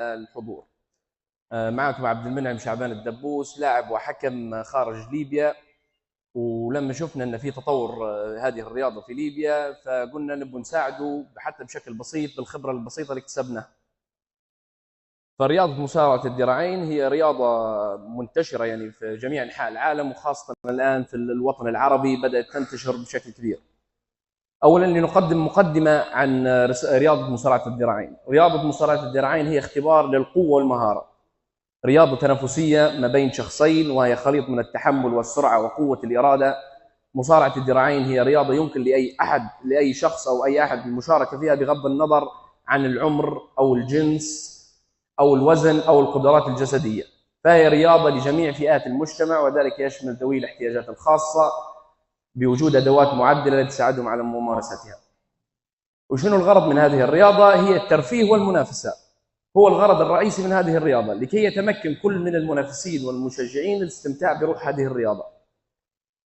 الحضور. معكم عبد المنعم شعبان الدبوس، لاعب وحكم خارج ليبيا. ولما شفنا ان في تطور هذه الرياضه في ليبيا، فقلنا نبغى نساعده حتى بشكل بسيط بالخبره البسيطه اللي اكتسبناها. فرياضه مصارعه الذراعين هي رياضه منتشره يعني في جميع انحاء العالم، وخاصه الان في الوطن العربي بدات تنتشر بشكل كبير. اولا لنقدم مقدمه عن رياضه مصارعه الذراعين. رياضه مصارعه الذراعين هي اختبار للقوه والمهاره، رياضه تنافسيه ما بين شخصين، وهي خليط من التحمل والسرعه وقوه الاراده. مصارعه الذراعين هي رياضه يمكن لاي شخص او اي احد المشاركه فيها بغض النظر عن العمر او الجنس او الوزن او القدرات الجسديه. فهي رياضه لجميع فئات المجتمع، وذلك يشمل ذوي الاحتياجات الخاصه بوجود ادوات معدله لتساعدهم على ممارستها. وشنو الغرض من هذه الرياضه؟ هي الترفيه والمنافسه، هو الغرض الرئيسي من هذه الرياضه، لكي يتمكن كل من المنافسين والمشجعين الاستمتاع بروح هذه الرياضه.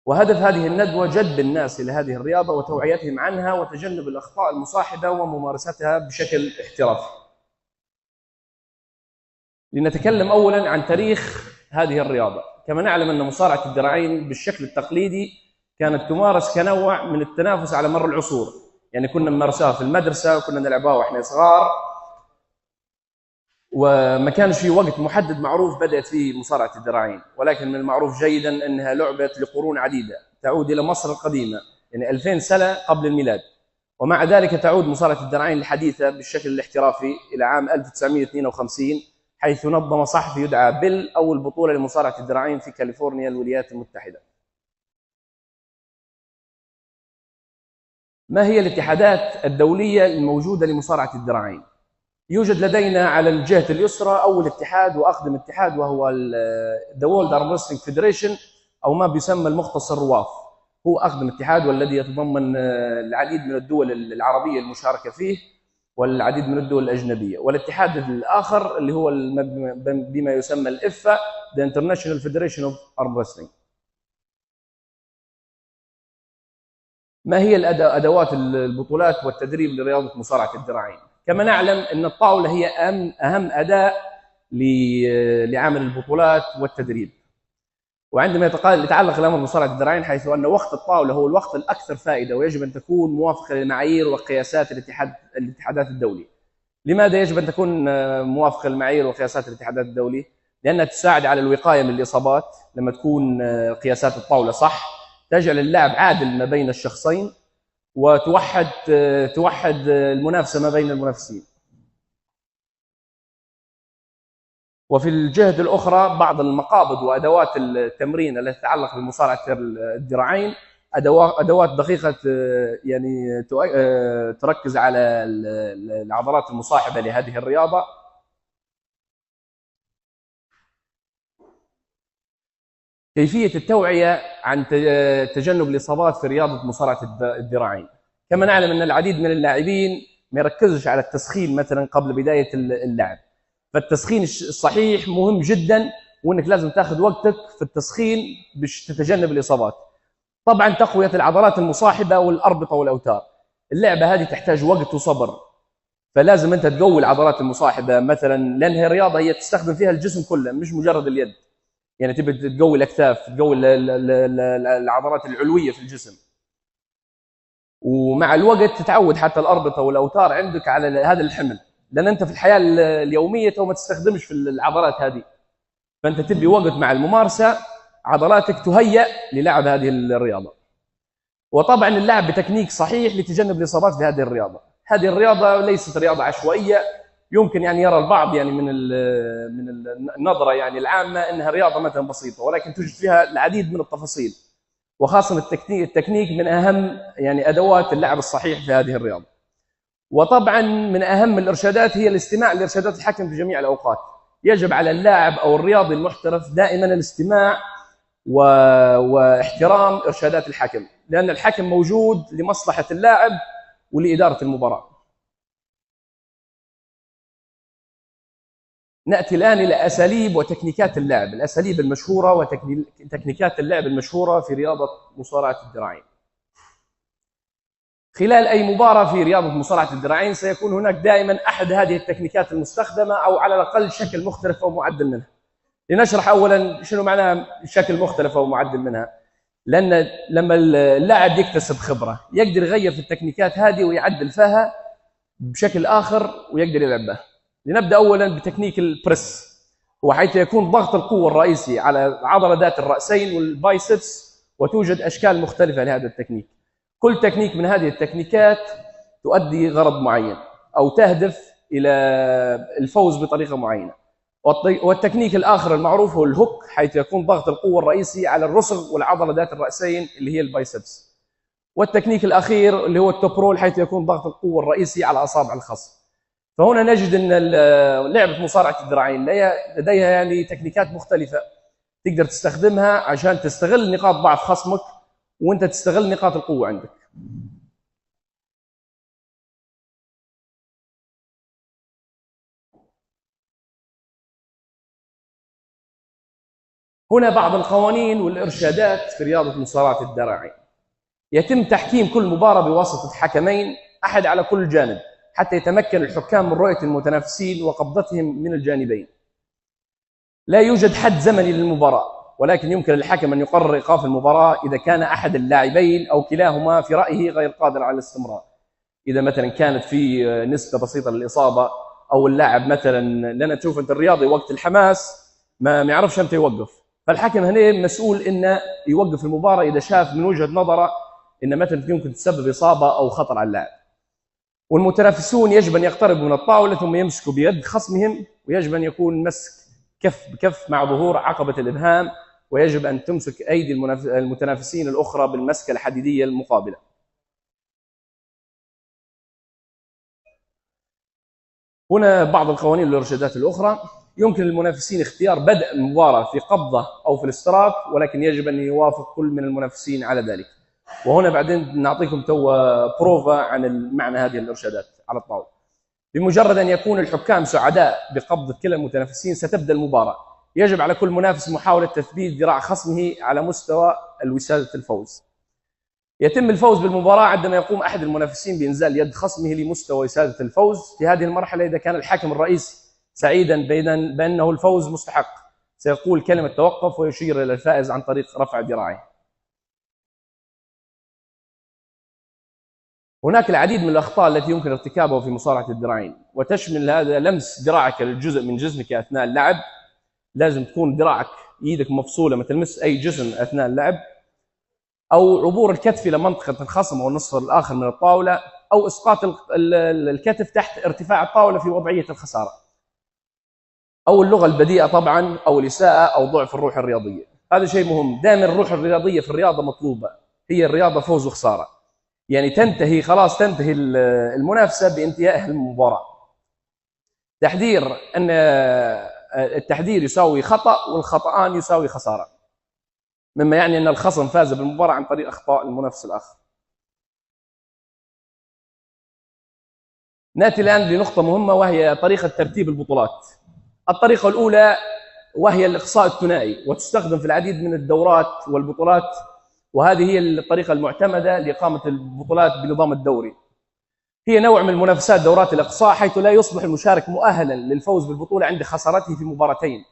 وهدف هذه الندوه جذب الناس الى هذه الرياضه وتوعيتهم عنها وتجنب الاخطاء المصاحبه وممارستها بشكل احترافي. لنتكلم اولا عن تاريخ هذه الرياضه. كما نعلم ان مصارعه الذراعين بالشكل التقليدي كانت تمارس كنوع من التنافس على مر العصور، يعني كنا نمارسها في المدرسه وكنا نلعبها واحنا صغار، وما كانش في وقت محدد معروف بدات فيه مصارعه الذراعين. ولكن من المعروف جيدا انها لعبت لقرون عديده تعود الى مصر القديمه، يعني 2000 سنه قبل الميلاد. ومع ذلك تعود مصارعه الذراعين الحديثه بالشكل الاحترافي الى عام 1952، حيث نظم صحفي يدعى بيل اول بطوله لمصارعه الذراعين في كاليفورنيا الولايات المتحده. ما هي الاتحادات الدوليه الموجوده لمصارعه الذراعين؟ يوجد لدينا على الجهه اليسرى اول اتحاد واقدم اتحاد، وهو The World Arm Wrestling Federation، او ما بيسمى المختصر رواف. هو اقدم اتحاد والذي يتضمن العديد من الدول العربيه المشاركه فيه والعديد من الدول الاجنبيه. والاتحاد الاخر اللي هو بما يسمى الإفا، The International Federation of Arm Wrestling. ما هي ادوات البطولات والتدريب لرياضه مصارعه الذراعين؟ كما نعلم ان الطاوله هي اهم اداه لعمل البطولات والتدريب. وعندما يتعلق الامر بمصارعه الذراعين، حيث ان وقت الطاوله هو الوقت الاكثر فائده، ويجب ان تكون موافقه للمعايير وقياسات الاتحادات الدولي. لماذا يجب ان تكون موافقه للمعايير وقياسات الاتحادات الدولي؟ لانها تساعد على الوقايه من الاصابات. لما تكون قياسات الطاوله صح تجعل اللعب عادل ما بين الشخصين، وتوحد المنافسه ما بين المنافسين. وفي الجهه الاخرى بعض المقابض وادوات التمرين التي تتعلق بمصارعه الذراعين، ادوات دقيقه يعني تركز على العضلات المصاحبه لهذه الرياضه. كيفيه التوعيه عن تجنب الاصابات في رياضه مصارعه الذراعين. كما نعلم ان العديد من اللاعبين ما يركزش على التسخين مثلا قبل بدايه اللعب، فالتسخين الصحيح مهم جدا، وانك لازم تاخذ وقتك في التسخين باش تتجنب الاصابات. طبعا تقويه العضلات المصاحبه والاربطه والاوتار، اللعبه هذه تحتاج وقت وصبر، فلازم انت تقوي العضلات المصاحبه مثلا، لانها رياضه هي تستخدم فيها الجسم كله مش مجرد اليد. يعني تبي تقوي الاكتاف، تقوي العضلات العلويه في الجسم، ومع الوقت تتعود حتى الاربطه والاوتار عندك على هذا الحمل، لان انت في الحياه اليوميه تو ما تستخدمش في العضلات هذه، فانت تبي وقت مع الممارسه عضلاتك تهيأ للعب هذه الرياضه. وطبعا اللعب بتكنيك صحيح لتجنب الاصابات في هذه الرياضه. هذه الرياضه ليست رياضه عشوائيه، يمكن يعني يرى البعض يعني من النظره يعني العامه انها رياضه مثلا بسيطه، ولكن توجد فيها العديد من التفاصيل، وخاصه التكنيك من اهم يعني ادوات اللعب الصحيح في هذه الرياضه. وطبعا من اهم الارشادات هي الاستماع لارشادات الحكم في جميع الاوقات. يجب على اللاعب او الرياضي المحترف دائما الاستماع واحترام ارشادات الحكم، لان الحكم موجود لمصلحه اللاعب ولاداره المباراه. ناتي الان الى اساليب وتكنيكات اللعب، الاساليب المشهوره وتكنيكات اللعب المشهوره في رياضه مصارعه الذراعين. خلال أي مباراة في رياضة مصارعة الذراعين سيكون هناك دائما أحد هذه التكنيكات المستخدمة، أو على الأقل شكل مختلف أو معدل منها. لنشرح أولا شنو معنى شكل مختلف أو معدل منها. لأن لما اللاعب يكتسب خبرة يقدر يغير في التكنيكات هذه ويعدل فيها بشكل آخر ويقدر يلعب بها. لنبدأ أولا بتكنيك البريس، وحيث يكون ضغط القوة الرئيسي على عضلة ذات الرأسين والبايسبس، وتوجد أشكال مختلفة لهذا التكنيك. كل تكنيك من هذه التكنيكات تؤدي غرض معين أو تهدف إلى الفوز بطريقة معينة. والتكنيك الآخر المعروف هو الهوك، حيث يكون ضغط القوة الرئيسي على الرسغ والعضلة ذات الرأسين اللي هي البايسبس. والتكنيك الأخير اللي هو التوب رول، حيث يكون ضغط القوة الرئيسي على أصابع الخصم. فهنا نجد أن لعبة مصارعة الذراعين لديها يعني تكنيكات مختلفة تقدر تستخدمها عشان تستغل نقاط ضعف خصمك وأنت تستغل نقاط القوة عندك. هنا بعض القوانين والإرشادات في رياضة مصارعة الذراعين. يتم تحكيم كل مباراة بواسطة حكمين، أحد على كل جانب، حتى يتمكن الحكام من رؤية المتنافسين وقبضتهم من الجانبين. لا يوجد حد زمني للمباراة، ولكن يمكن للحكم أن يقرر إيقاف المباراة إذا كان أحد اللاعبين أو كلاهما في رأيه غير قادر على الاستمرار. إذا مثلا كانت في نسبة بسيطة للإصابة، أو اللاعب مثلا، لأن تشوف أنت الرياضي وقت الحماس ما يعرفش أمتى يوقف، فالحكم هنا مسؤول إنه يوقف المباراة إذا شاف من وجهة نظره إن مثلا يمكن تسبب إصابة أو خطر على اللاعب. والمتنافسون يجب أن يقتربوا من الطاولة ثم يمسكوا بيد خصمهم، ويجب أن يكون مسك كف بكف مع ظهور عقبة الإبهام، ويجب أن تمسك أيدي المتنافسين الأخرى بالمسكة الحديدية المقابلة. هنا بعض القوانين والإرشادات الأخرى. يمكن للمنافسين اختيار بدء المباراة في قبضة أو في الاستراف، ولكن يجب أن يوافق كل من المنافسين على ذلك. وهنا بعدين نعطيكم بروفا عن معنى هذه الإرشادات على الطاولة. بمجرد أن يكون الحكام سعداء بقبضة كلا المتنافسين ستبدأ المباراة. يجب على كل منافس محاولة تثبيت ذراع خصمه على مستوى وسادة الفوز. يتم الفوز بالمباراة عندما يقوم أحد المنافسين بإنزال يد خصمه لمستوى وسادة الفوز. في هذه المرحلة إذا كان الحكم الرئيسي سعيدا بأنه الفوز مستحق، سيقول كلمة توقف ويشير إلى الفائز عن طريق رفع ذراعه. هناك العديد من الأخطاء التي يمكن ارتكابها في مصارعة الذراعين، وتشمل هذا لمس ذراعك للجزء من جسمك أثناء اللعب. لازم تكون ذراعك يدك مفصولة، ما تلمس أي جسم أثناء اللعب. أو عبور الكتف إلى منطقة الخصم أو النصف الآخر من الطاولة، أو إسقاط الكتف تحت ارتفاع الطاولة في وضعية الخسارة. أو اللغة البذيئة طبعا، أو الإساءة، أو ضعف الروح الرياضية. هذا شيء مهم. دائما الروح الرياضية في الرياضة مطلوبة. هي الرياضة فوز وخسارة، يعني تنتهي خلاص، تنتهي المنافسة بانتهاء المباراة. تحذير أن التحذير يساوي خطأ، والخطأان يساوي خسارة، مما يعني أن الخصم فاز بالمباراة عن طريق أخطاء المنافس الآخر. نأتي الآن لنقطة مهمة، وهي طريقة ترتيب البطولات. الطريقة الأولى وهي الإقصاء الثنائي، وتستخدم في العديد من الدورات والبطولات، وهذه هي الطريقة المعتمدة لإقامة البطولات بنظام الدوري. هي نوع من المنافسات دورات الإقصاء، حيث لا يصبح المشارك مؤهلا للفوز بالبطولة عند خسارته في مباراتين،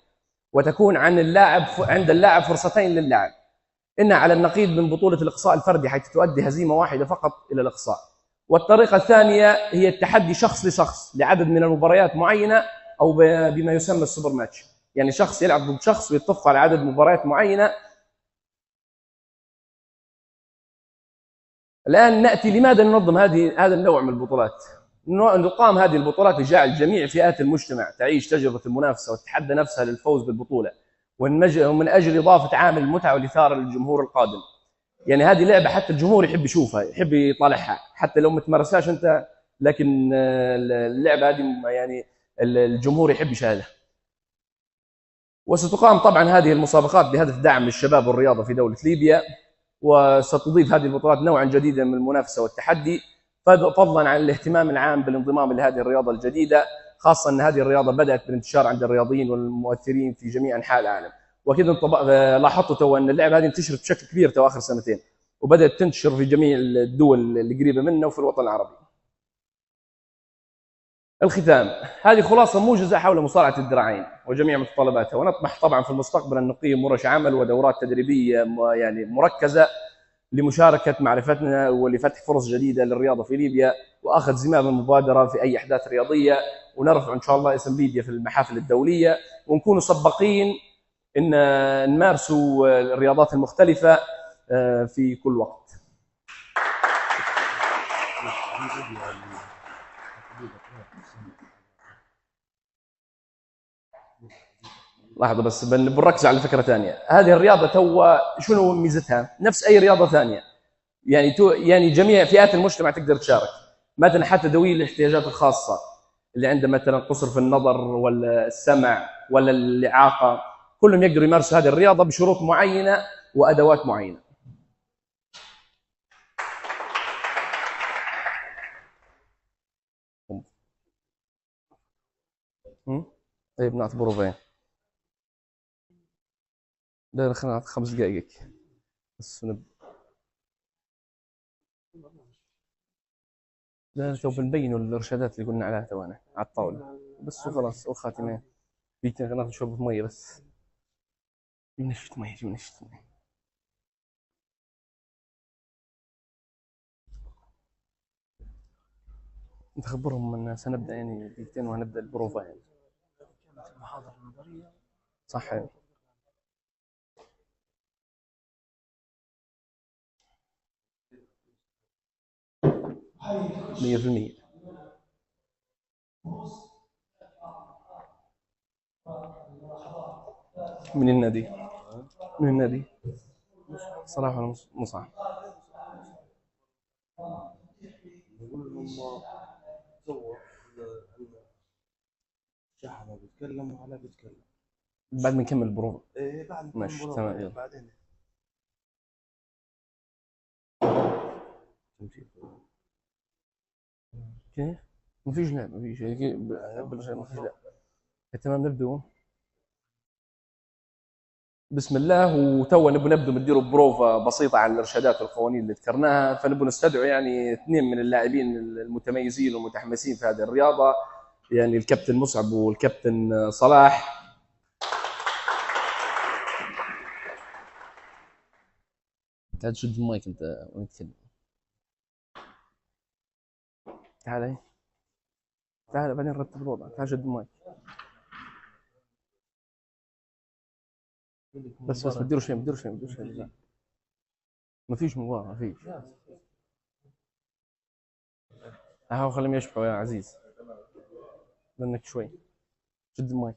وتكون عند اللاعب فرصتين للعب. إنها على النقيض من بطولة الإقصاء الفردي، حيث تؤدي هزيمة واحدة فقط إلى الإقصاء. والطريقة الثانية هي التحدي شخص لشخص لعدد من المباريات معينة، أو بما يسمى السوبر ماتش، يعني شخص يلعب ضد شخص ويتفقوا على عدد مباريات معينة. الآن نأتي لماذا ننظم هذا النوع من البطولات. نقام هذه البطولات لجعل جميع فئات المجتمع تعيش تجربة المنافسة وتتحدى نفسها للفوز بالبطولة، ومن أجل إضافة عامل المتعة والإثارة للجمهور القادم. يعني هذه لعبة حتى الجمهور يحب يشوفها، يحب يطالعها، حتى لو ما تمارسهاش أنت، لكن اللعبة هذه يعني الجمهور يحب يشاهدها. وستقام طبعا هذه المسابقات بهدف دعم الشباب والرياضة في دولة ليبيا، وستضيف هذه البطولات نوعا جديدا من المنافسة والتحدي، فضلا عن الاهتمام العام بالانضمام لهذه الرياضة الجديدة، خاصة أن هذه الرياضة بدأت بالانتشار عند الرياضيين والمؤثرين في جميع أنحاء العالم. وكذا لاحظتوا تو أن اللعبة هذه انتشرت بشكل كبير تو آخر سنتين، وبدات تنتشر في جميع الدول اللي قريبه منا وفي الوطن العربي. الختام، هذه خلاصه موجزه حول مصارعه الذراعين وجميع متطلباتها، ونطمح طبعا في المستقبل ان نقيم ورش عمل ودورات تدريبيه يعني مركزه لمشاركه معرفتنا ولفتح فرص جديده للرياضه في ليبيا، واخذ زمام المبادره في اي احداث رياضيه، ونرفع ان شاء الله اسم ليبيا في المحافل الدوليه، ونكونوا سباقين ان نمارسوا الرياضات المختلفه في كل وقت. لحظه بس بنركز على فكره ثانيه. هذه الرياضه تو شنو ميزتها؟ نفس اي رياضه ثانيه، يعني جميع فئات المجتمع تقدر تشارك، مثلا حتى ذوي الاحتياجات الخاصه اللي عنده مثلا قصر في النظر ولا السمع ولا الاعاقه، كلهم يقدروا يمارسوا هذه الرياضه بشروط معينه وادوات معينه. طيب نعتبره فين؟ لا خلينا نعطي 5 دقائق بس لا تو بنبينوا الارشادات اللي قلنا عليها توانا على الطاوله بس وخلاص. وخاتمين بيتنا ناخذ شرب ميه بس. نشفت ميه نشفت ميه. انت خبرهم ان سنبدا يعني دقيقتين وهنبدا البروفا يعني. المحاضره النظريه صح يعني. 100%. من النادي من النادي صراحه ولا مصعب. شحنه بيتكلم وعلاء بيتكلم بعد ما نكمل البروفا. ايه بعد ماشي تمام يلا. بعدين كيف؟ ما فيش لا ما فيش ما فيش لا. تمام نبدو. بسم الله. وتوا نبدو نديروا بروفا بسيطه على الارشادات والقوانين اللي ذكرناها، فنبغى نستدعوا يعني 2 من اللاعبين المتميزين والمتحمسين في هذه الرياضه، يعني الكابتن مصعب والكابتن صلاح. تعال شد المايك انت ونتكلم. تعال تعال بعدين نرتب الوضع. تعال شد المايك بس بديروا شيء ما فيش مباراة ما فيش. اهو خليهم يشبحوا يا عزيز لانك شوي. شد المايك.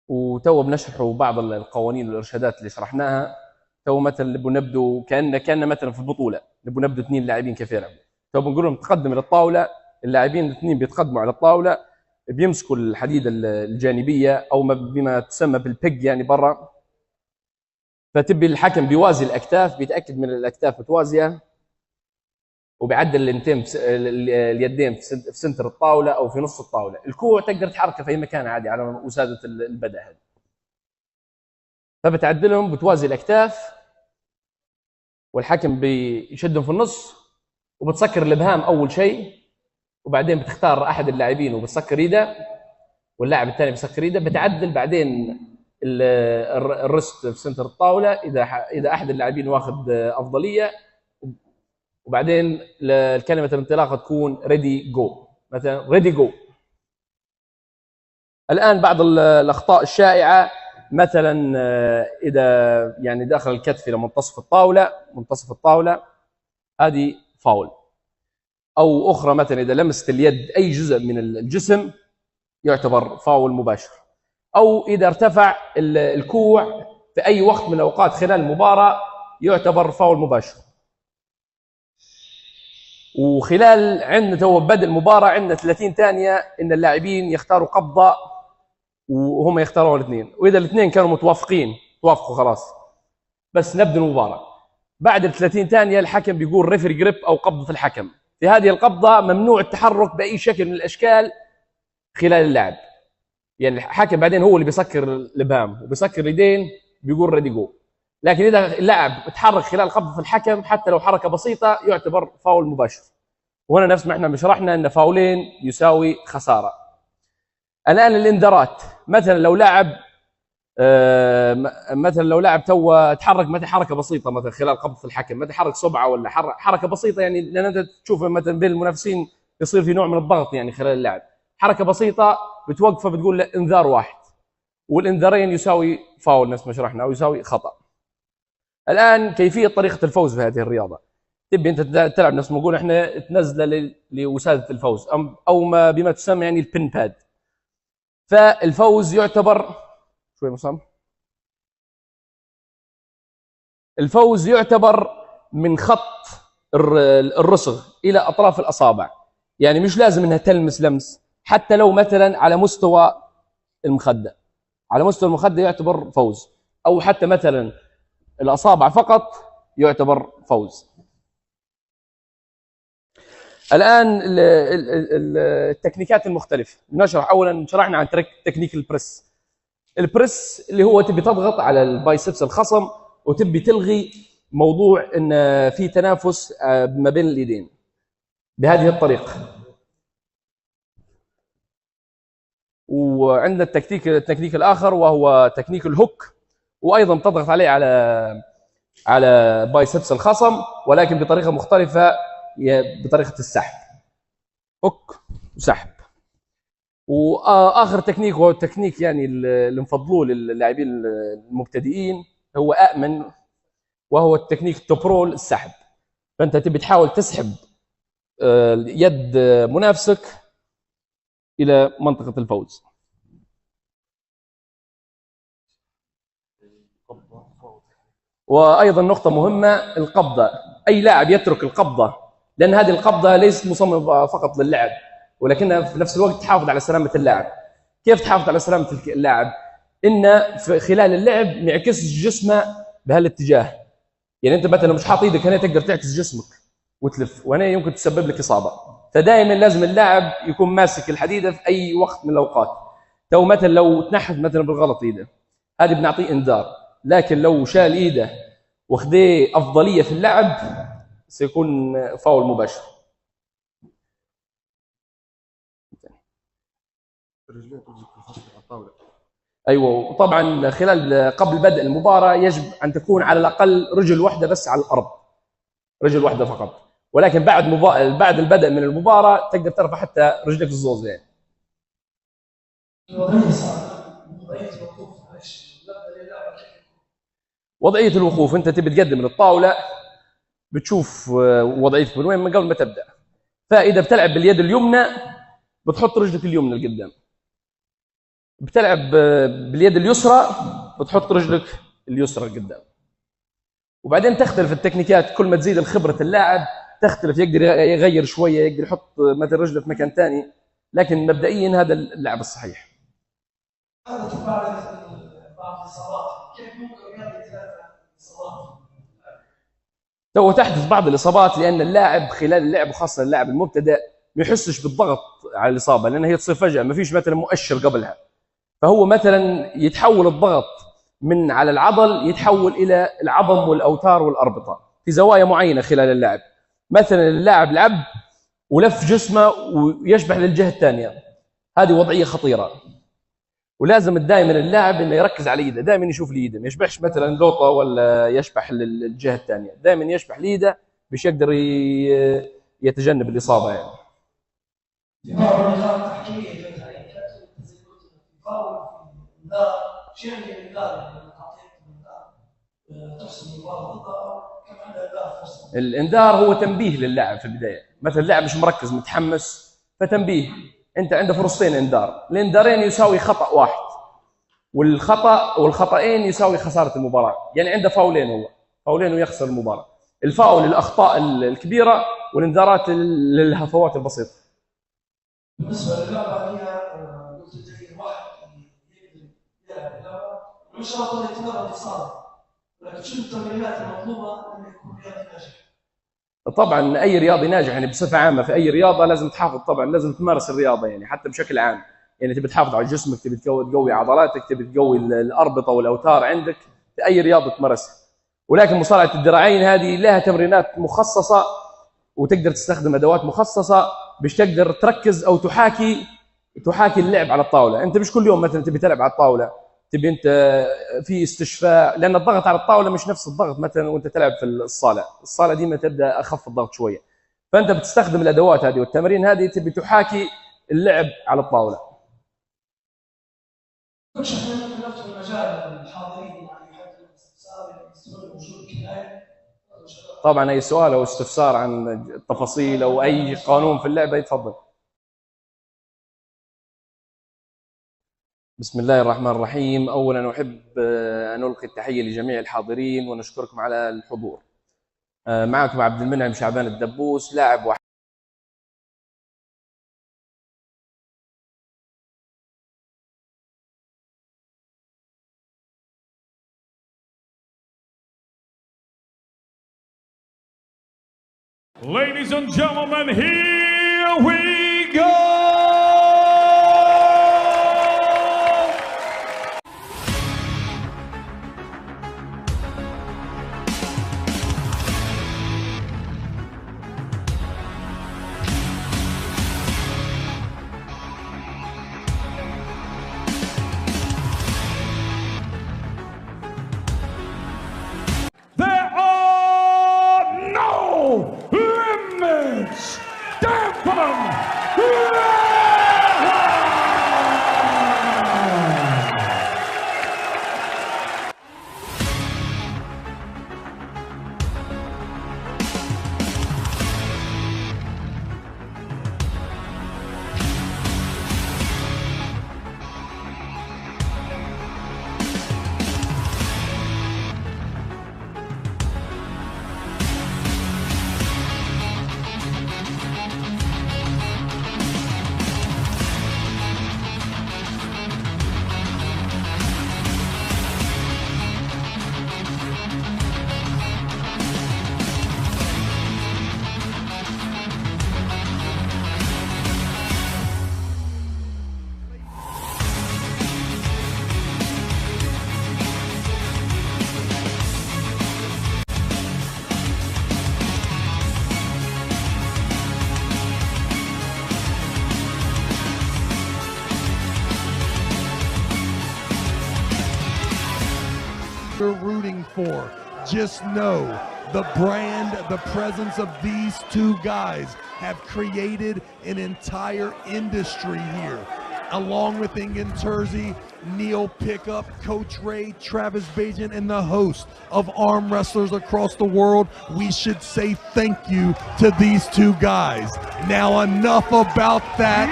وتو بنشرحوا بعض القوانين والارشادات اللي شرحناها. تو مثلا نبدو كان مثلا في البطوله نبدو 2 لاعبين كيف يلعبوا. تو بنقول لهم تقدم الى الطاوله، اللاعبين الاثنين بيتقدموا على الطاوله، بيمسكوا الحديده الجانبيه او بما تسمى بالبيج يعني برا، فتبي الحكم بيوازي الاكتاف، بيتاكد من الاكتاف متوازيه، وبيعدل اليدين في سنتر الطاوله او في نص الطاوله. الكوع تقدر تحركه في اي مكان عادي على وساده البدء هذه، فبتعدلهم بتوازي الاكتاف، والحكم بيشدهم في النص، وبتسكر الابهام اول شيء، وبعدين بتختار احد اللاعبين وبتسكر ايده، واللاعب الثاني بيسكر ايده، بتعدل بعدين الرست في سنتر الطاوله اذا احد اللاعبين واخذ افضليه، وبعدين كلمه الانطلاقه تكون ريدي جو، مثلا ريدي جو. الان بعض الاخطاء الشائعه مثلا اذا يعني داخل الكتف الى منتصف الطاوله هذه فاول، او اخرى مثلا اذا لمست اليد اي جزء من الجسم يعتبر فاول مباشر، او اذا ارتفع الكوع في اي وقت من الاوقات خلال المباراه يعتبر فاول مباشر. وخلال عندنا تو بدء المباراه عندنا 30 ثانيه ان اللاعبين يختاروا قبضه وهم يختاروا الاثنين، واذا الاثنين كانوا توافقوا خلاص بس نبدا المباراه. بعد ال 30 ثانيه الحكم بيقول ريفري جريب او قبضه الحكم، في هذه القبضه ممنوع التحرك باي شكل من الاشكال خلال اللعب. يعني الحكم بعدين هو اللي بيسكر الابهام وبيسكر اليدين، بيقول ريدي جو. لكن اذا اللاعب تحرك خلال قبضه الحكم حتى لو حركه بسيطه يعتبر فاول مباشر. وهنا نفس ما احنا شرحنا ان فاولين يساوي خساره. الان الانذارات، مثلا لو لاعب تو تحرك مثلا حركه بسيطه مثلا خلال قبضه الحكم، مثلا حرك صبعه ولا حركه بسيطه، يعني لان انت تشوف مثلا بين المنافسين يصير في نوع من الضغط يعني خلال اللعب، حركه بسيطه بتوقفه بتقول له انذار واحد، والانذارين يساوي فاول نفس ما شرحنا او يساوي خطا. الان كيفيه طريقه الفوز في هذه الرياضه. تبي انت تلعب نفس ما نقول احنا تنزله لوساده الفوز او ما بما تسمى يعني البن باد. فالفوز يعتبر شوي مصمم. الفوز يعتبر من خط الرسغ الى اطراف الاصابع، يعني مش لازم انها تلمس لمس، حتى لو مثلا على مستوى المخده، على مستوى المخده يعتبر فوز، او حتى مثلا الاصابع فقط يعتبر فوز. الان التكنيكات المختلفه نشرح. اولا شرحنا عن تكنيك البريس. البريس اللي هو تبي تضغط على البايسبس الخصم وتبي تلغي موضوع ان في تنافس ما بين اليدين بهذه الطريقه. وعندنا التكنيك الاخر وهو تكنيك الهوك، وايضا تضغط عليه على بايسبس الخصم ولكن بطريقه مختلفه، بطريقه السحب، هوك وسحب. واخر تكنيك وهو التكنيك يعني اللي نفضلوه للاعبين المبتدئين هو امن، وهو التكنيك التوبرول السحب. فانت تبي تحاول تسحب يد منافسك الى منطقه الفوز. وايضا نقطه مهمه القبضه. اي لاعب يترك القبضه، لان هذه القبضه ليست مصممه فقط للعب ولكنها في نفس الوقت تحافظ على سلامه اللاعب. كيف تحافظ على سلامه اللاعب؟ ان في خلال اللعب نعكس جسمه بهالاتجاه. يعني انت مثلا مش حاط ايدك هنا تقدر تعكس جسمك وتلف، وهنا يمكن تسبب لك اصابه. فدائما لازم اللاعب يكون ماسك الحديده في اي وقت من الاوقات. تو مثلا لو تنحت مثلا بالغلط ايده، هذه بنعطيه انذار. لكن لو شال ايده واخذيه افضليه في اللعب سيكون فاول مباشر. ايوه. وطبعا قبل بدء المباراه يجب ان تكون على الاقل رجل واحده بس على الارض، رجل واحده فقط. ولكن بعد البدء من المباراه تقدر ترفع حتى رجلك الزوز يعني. وضعيه الوقوف، انت تبي تقدم للطاوله بتشوف وضعيتك من وين من قبل ما تبدا. فاذا بتلعب باليد اليمنى بتحط رجلك اليمنى لقدام، بتلعب باليد اليسرى بتحط رجلك اليسرى لقدام. وبعدين تختلف التكنيكات، كل ما تزيد خبره اللاعب تختلف، يقدر يغير شويه، يقدر يحط مثلا رجله في مكان ثاني، لكن مبدئيا هذا اللعب الصحيح. هذا بعض الاصابات، كيف ممكن يتلافى الاصابات؟ تو تحدث بعض الاصابات لان اللاعب خلال اللعب وخاصه اللاعب المبتدئ ما يحسش بالضغط على الاصابه، لان هي تصير فجاه، ما فيش مثلا مؤشر قبلها. فهو مثلا يتحول الضغط من على العضل يتحول الى العظم والاوتار والاربطه في زوايا معينه خلال اللعب. مثلا اللاعب لعب ولف جسمه ويشبح للجهه الثانيه، هذه وضعيه خطيره. ولازم دائما اللاعب انه يركز على ايده، دائما يشوف ليده، ما يشبحش مثلا لوطه ولا يشبح للجهه الثانيه، دائما يشبح ليده باش يقدر يتجنب الاصابه يعني. في بعض النقاط التحكيميه الانذار هو تنبيه للاعب في البدايه، مثلا اللاعب مش مركز متحمس فتنبيه، انت عنده فرصتين انذار، الانذارين يساوي خطا واحد، والخطأين يساوي خساره المباراه، يعني عنده فاولين، هو فاولين ويخسر المباراه. الفاول الاخطاء الكبيره والانذارات للهفوات البسيطه. بالنسبه للعبه هي قلت زي الواحد يلعب اللعبه وان شاء الله يتمرن يتصارع، ولكن شنو التمرينات المطلوبه انه يكون رياضي ناجح؟ طبعا اي رياضي ناجح يعني بصفه عامه في اي رياضه لازم تحافظ، طبعا لازم تمارس الرياضه يعني حتى بشكل عام، يعني تبي تحافظ على جسمك، تبي تقوي عضلاتك، تبي تقوي الاربطه والاوتار عندك في اي رياضه تمارسها. ولكن مصارعه الذراعين هذه لها تمرينات مخصصه وتقدر تستخدم ادوات مخصصه باش تقدر تركز او تحاكي اللعب على الطاوله. انت مش كل يوم مثلا تبي تلعب على الطاوله، تبي انت في استشفاء، لان الضغط على الطاوله مش نفس الضغط مثلا وانت تلعب في الصاله ديما تبدا اخف الضغط شويه. فانت بتستخدم الادوات هذه والتمارين هذه تبي تحاكي اللعب على الطاوله. نفتح المجال للحاضرين يعني حتى الاستفسار يستمر وجودك الان. طبعا اي سؤال او استفسار عن التفاصيل او اي قانون في اللعبه يتفضل. بسم الله الرحمن الرحيم. اولا احب ان القي التحيه لجميع الحاضرين ونشكركم على الحضور. معكم عبد المنعم شعبان الدبوس، لاعب Ladies and gentlemen, here we go! There are no limits! You're rooting for. Just know the brand, the presence of these two guys have created an entire industry here. Along with Ingen Terzi, Neil Pickup, Coach Ray, Travis Bajan, and the host of arm wrestlers across the world, we should say thank you to these two guys. Now enough about that.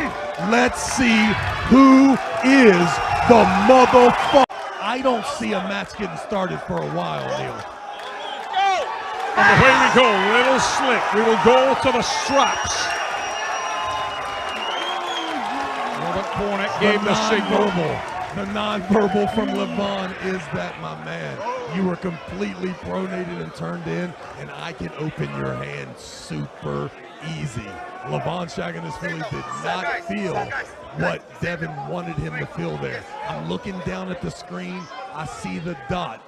Let's see who is the motherfucker. I don't see a match getting started for a while, Neil. And away we go, little slick. We will go to the straps. Robert Cornett gave the signal. The non-verbal from Levon is that, my man. You were completely pronated and turned in, and I can open your hand super easy. Levon Shagan Philly did not feel what Devin wanted him to feel there. I'm looking down at the screen. I see the dot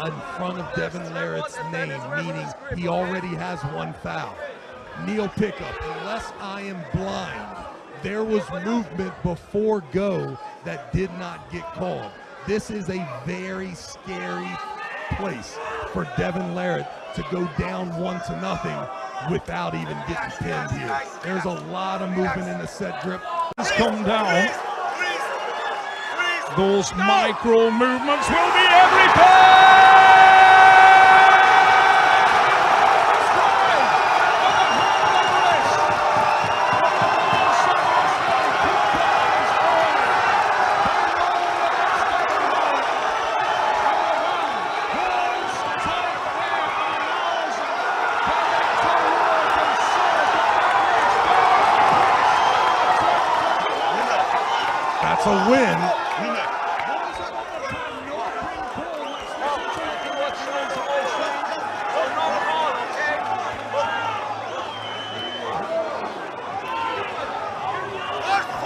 in front of Devin Larrett's name, meaning he already has one foul. Neil Pickup, unless I am blind, there was movement before go that did not get called. This is a very scary place for Devin Larrett to go down 1-0 without even getting pinned here. There's a lot of movement in the set grip. Has come down. Those micro movements will be everything! That's a win.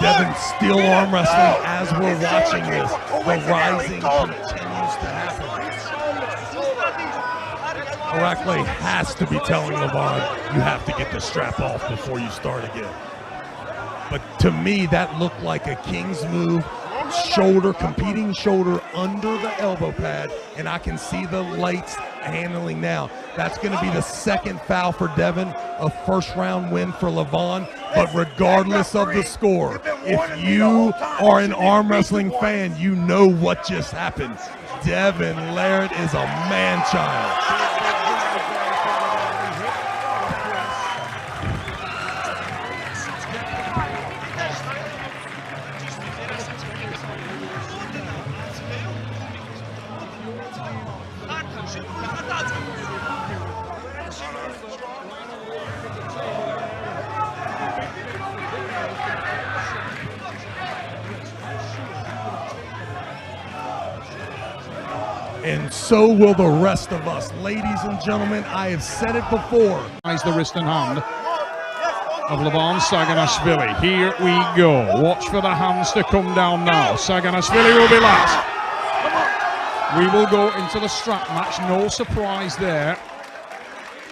Devin still arm wrestling as we're watching this. The rising continues to happen. Orakle has to be telling Levon, you have to get the strap off before you start again. But to me, that looked like a King's move. Shoulder, competing shoulder under the elbow pad, and I can see the lights handling now. That's going to be the second foul for Devin, a first-round win for Levon. But regardless of the score, if you are an arm wrestling fan, you know what just happened. Devin Larratt is a man-child. And so will the rest of us. Ladies and gentlemen, I have said it before. The wrist and hand of Levon Saganashvili. Here we go. Watch for the hands to come down now. Saganashvili will be last. We will go into the strap match. No surprise there.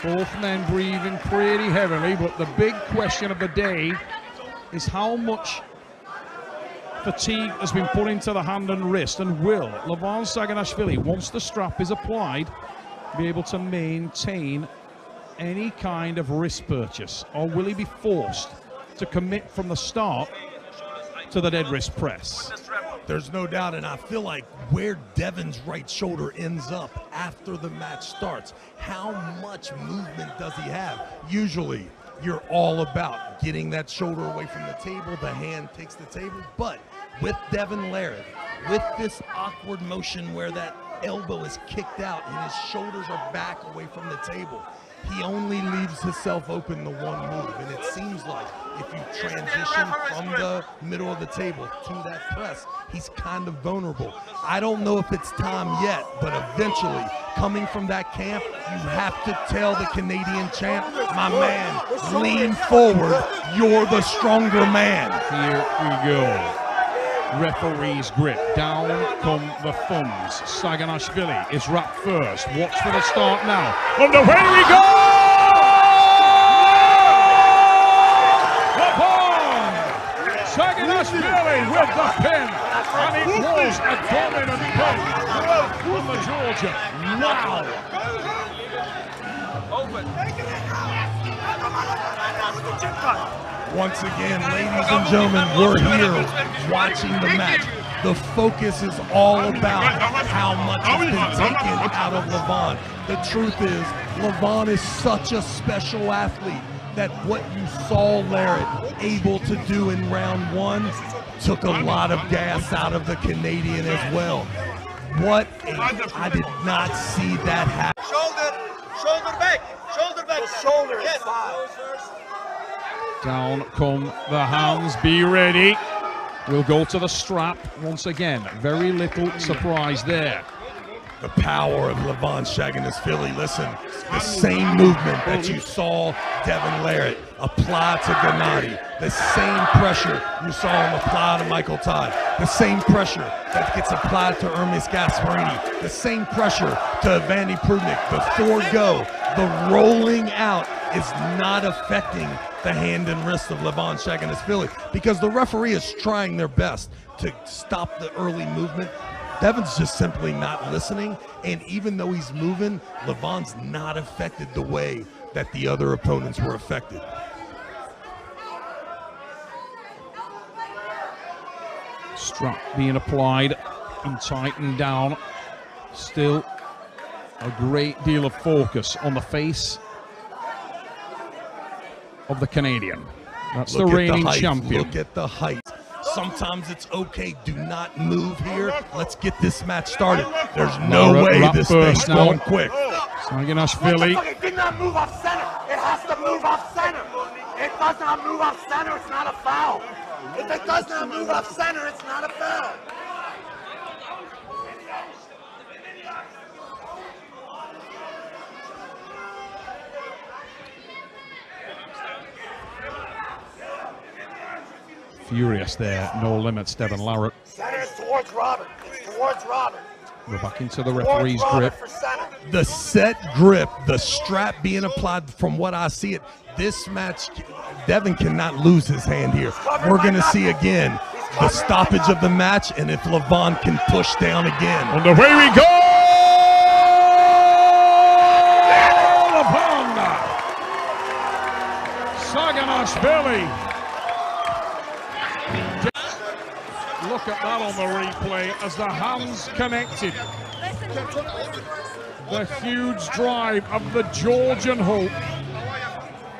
Both men breathing pretty heavily, but the big question of the day is how much fatigue has been put into the hand and wrist, and will Levon Saganashvili, once the strap is applied, be able to maintain any kind of wrist purchase, or will he be forced to commit from the start to the dead wrist press? There's no doubt, and I feel like where Devin's right shoulder ends up after the match starts, how much movement does he have? Usually you're all about getting that shoulder away from the table, the hand takes the table, but with Devin Larratt, with this awkward motion where that elbow is kicked out and his shoulders are back away from the table, he only leaves himself open to one move. And it seems like if you transition from the middle of the table to that press, he's kind of vulnerable. I don't know if it's time yet, but eventually, coming from that camp, you have to tell the Canadian champ, my man, lean forward, you're the stronger man. Here we go. Referee's grip. Down come the thumbs. Saganashvili is wrapped first. Watch for the start now. Underway we go! Levon Saganashvili with the pin. And it was a dominant pin from the Georgia. Wow. Once again, ladies and gentlemen, we're here watching the match. The focus is all about how much has been taken out of Levon. The truth is, Levon is such a special athlete that what you saw Larratt able to do in round one took a lot of gas out of the Canadian as well. I did not see that happen. Shoulder back. The shoulder is fine. Down come the hands, be ready. We'll go to the strap once again. Very little surprise there. The power of Levon Saganashvili. Listen, the same movement that you saw Devin Larratt apply to Gennady, the same pressure you saw him apply to Michael Todd, the same pressure that gets applied to Hermes Gasparini, the same pressure to Evander Prudnik. Before go, the rolling out is not affecting the hand and wrist of Levon Saganashvili because the referee is trying their best to stop the early movement. Devin's just simply not listening, and even though he's moving, Levon's not affected the way that the other opponents were affected. Strap being applied and tightened down. Still a great deal of focus on the face of the Canadian. That's the reigning champion. Look at the height. Sometimes it's okay, do not move here. Let's get this match started. There's no way this thing's going quick. Saganashvili. It did not move off center. It has to move off center. It does not move off center. It's not a foul. If it does not move off center, it's not a foul. Furious there, no limits, Devon Larratt. Center is towards Robert. It's towards Robert. We're back into the referee's grip. The set grip, the strap being applied, from what I see it, this match, Devon cannot lose his hand here. We're going to see again the stoppage of the match, and if Levon can push down again. And away we go! Levon! Saganashvili. Look at that on the replay as the hands connected. The huge drive of the Georgian Hulk.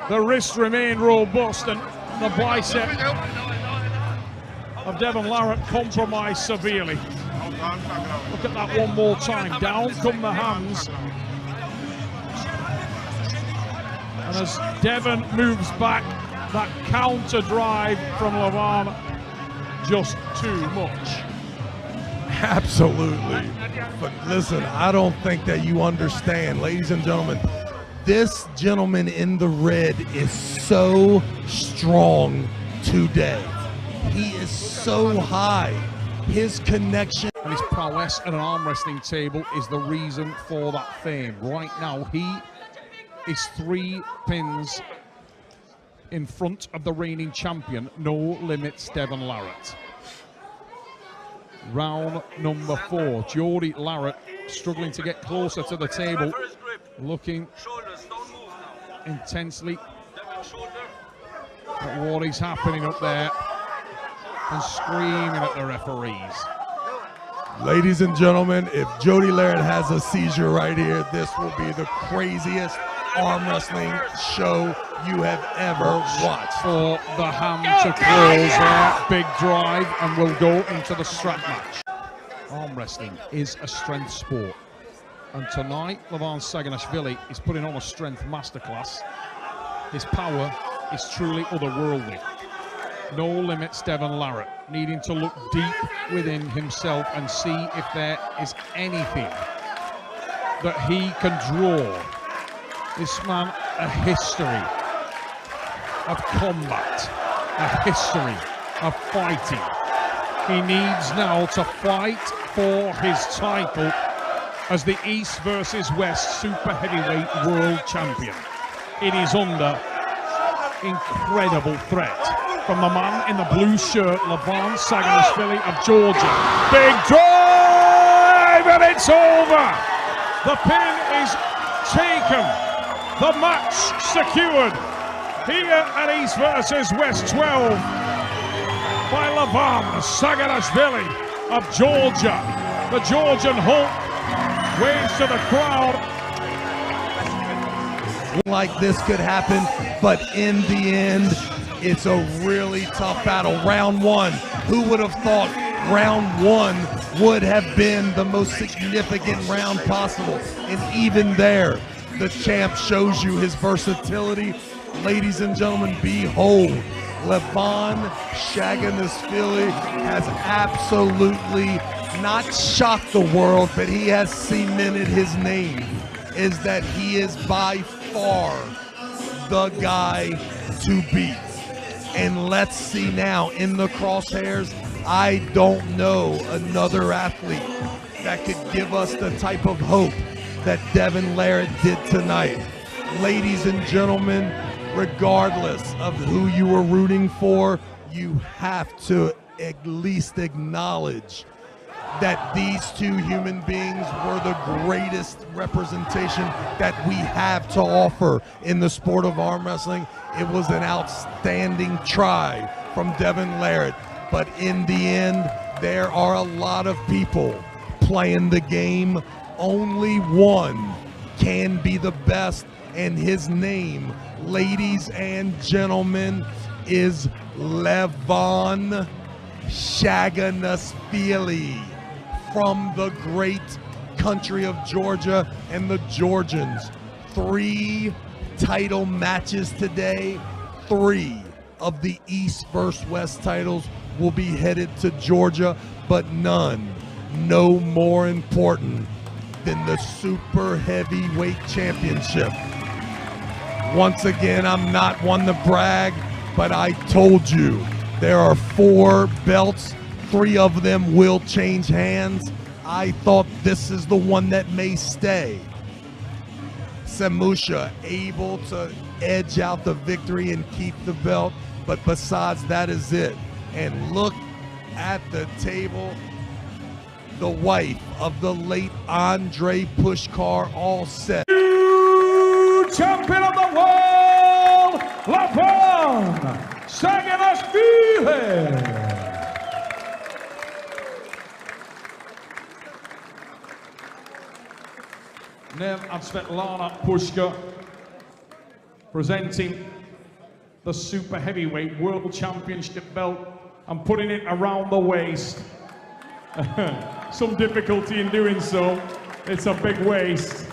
The wrist remained robust and the bicep of Devon Larratt compromised severely. Look at that one more time. Down come the hands. And as Devon moves back, that counter drive from Levon, just too much. Absolutely. But listen, I don't think that you understand, ladies and gentlemen. This gentleman in the red is so strong today. He is so high. His connection and his prowess at an arm wrestling table is the reason for that fame. Right now, he is 3 pins in front of the reigning champion, No Limits Devon Larratt. Round number 4, Jody Larratt struggling to get closer to the table, looking intensely at what is happening up there and screaming at the referees. Ladies and gentlemen, if Jody Larratt has a seizure right here, this will be the craziest arm wrestling show you have ever watched. For the hand to close there, big drive, and we'll go into the strap match. Arm wrestling is a strength sport, and tonight Levon Saganashvili is putting on a strength masterclass. His power is truly otherworldly. No Limits Devon Larratt needing to look deep within himself and see if there is anything that he can draw. This man, a history of combat, a history of fighting. He needs now to fight for his title as the East versus West Super Heavyweight World Champion. It is under incredible threat from the man in the blue shirt, Levon Saganashvili of Georgia. Big drive, and it's over. The pin is taken. The match secured here at East versus West 12 by Levon Saganashvili of Georgia. The Georgian Hulk waves to the crowd. Like this could happen, but in the end, it's a really tough battle. Round 1, who would have thought round 1 would have been the most significant round possible? And even there, the champ shows you his versatility. Ladies and gentlemen, behold, Levon Saganashvili has absolutely not shocked the world, but he has cemented his name, is that he is by far the guy to beat. And let's see now in the crosshairs, I don't know another athlete that could give us the type of hope that Devon Larratt did tonight. Ladies and gentlemen, regardless of who you were rooting for, you have to at least acknowledge that these two human beings were the greatest representation that we have to offer in the sport of arm wrestling. It was an outstanding try from Devon Larratt, but in the end, there are a lot of people playing the game. Only one can be the best, and his name, ladies and gentlemen, is Levon Saganashvili from the great country of Georgia and the Georgians. 3 title matches today. 3 of the East versus West titles will be headed to Georgia, but none, no more important than the Super Heavyweight Championship. Once again, I'm not one to brag, but I told you There are 4 belts. 3 of them will change hands. I thought this is the one that may stay. Samusha able to edge out the victory and keep the belt, but besides that is it. And look at the table. The wife of the late Andre Pushkar, all set. Champion of the world, Levon Saganashvili. Nev and Svetlana Pushkar presenting the super heavyweight world championship belt and putting it around the waist. Some difficulty in doing so. It's a big waist.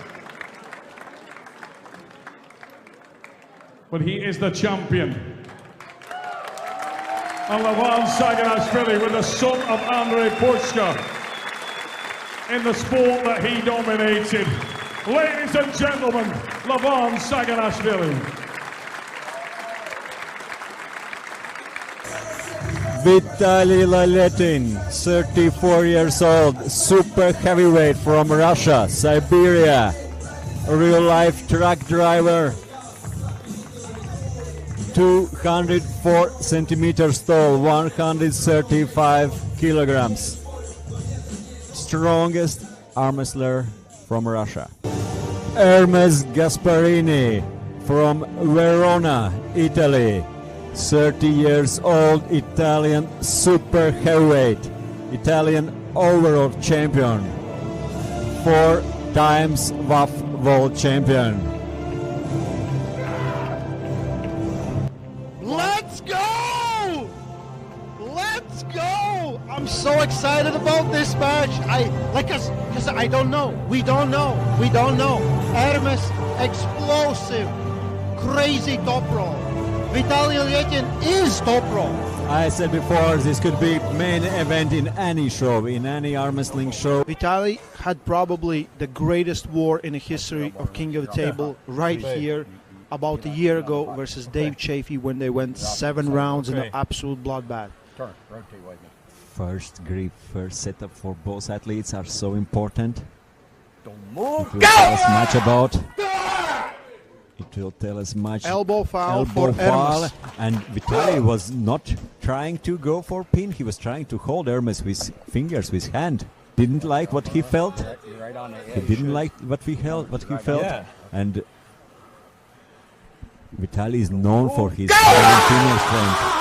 But he is the champion. And Levon Saganashvili with the son of Andre Pushkar in the sport that he dominated. Ladies and gentlemen, Levon Saganashvili. Vitaly Laletin, 34 years old, super heavyweight from Russia, Siberia, real-life truck driver, 204 centimeters tall, 135 kilograms, strongest arm wrestler from Russia. Hermes Gasparini from Verona, Italy. 30 years old, Italian super heavyweight, Italian overall champion, 4 times WAF world champion. Let's go! Let's go! I'm so excited about this match. Because I don't know. We don't know. Hermes, explosive, crazy top roll. Vitaly Laletin is top roll. I said before, this could be main event in any show, in any arm wrestling show. Vitaly had probably the greatest war in the history of King of the Table right here about a year ago versus Dave Chafee when they went 7 rounds in an absolute bloodbath. First grip, first setup for both athletes are so important. Don't move. It will tell us much about. It will tell us much. Elbow foul for Hermes. And Vitaly was not trying to go for pin. He was trying to hold Hermes with fingers, with hand. Didn't like what he felt. He didn't like what he felt. Yeah. And Vitaly is known for his finger strength.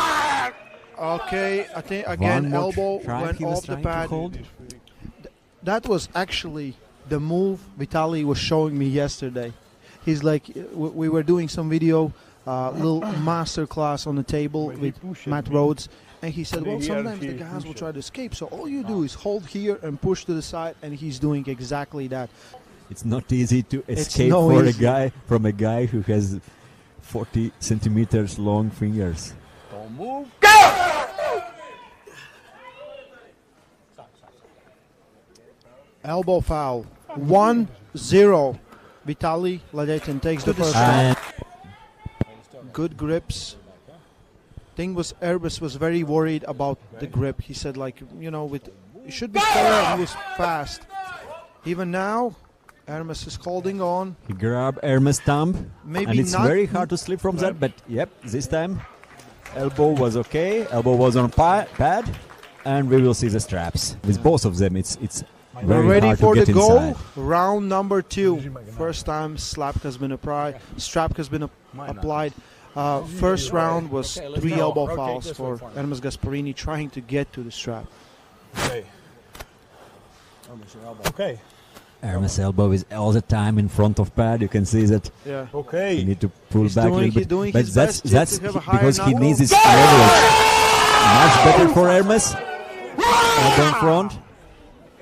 Okay, I think again elbow went off the pad. That was actually the move Vitaly was showing me yesterday. He's like, we were doing some video, little master class on the table with Matt Rhodes, and he said, well, sometimes the guys will try to escape, so all you do is hold here and push to the side, and he's doing exactly that. It's not easy to escape from a guy who has 40 centimeters long fingers. Don't move. Go! Elbow foul. 1-0. Vitaly Laletin takes the first round. Good grips. Thing was, Hermes was very worried about the grip. He said, like, you know, it should be fair. He was fast. Even now, Hermes is holding on. He grabbed Hermes' thumb, Maybe and it's not very hard to slip from that, but yep, this time elbow was okay, elbow was on pad, and we will see the straps. With both of them, it's We're very ready hard for to the get goal. inside. Round number 2. First time strap has been applied. First round was 3 elbow fouls for Hermes Gasparini trying to get to the strap. Okay. Hermes' elbow is all the time in front of pad. You can see that. Yeah. Okay. You need to pull back a little bit. Doing But his that's best to have a higher because he knockdown. needs his leverage. Much better for Hermes. Elbow in front.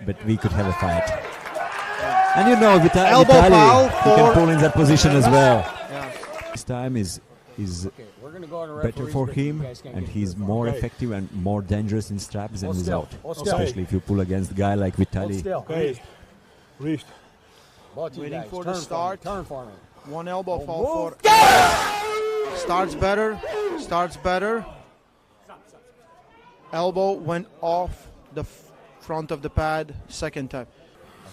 But we could have a fight. And you know, Vitaly he can pull in that position as well. Yeah. This time is better for him, and he's more effective and more dangerous in straps than without. Especially if you pull against a guy like Vitaly. Okay. Reached. Waiting for the start. Turn for me. 1 elbow fall for. Starts better. Elbow went off the front of the pad second time.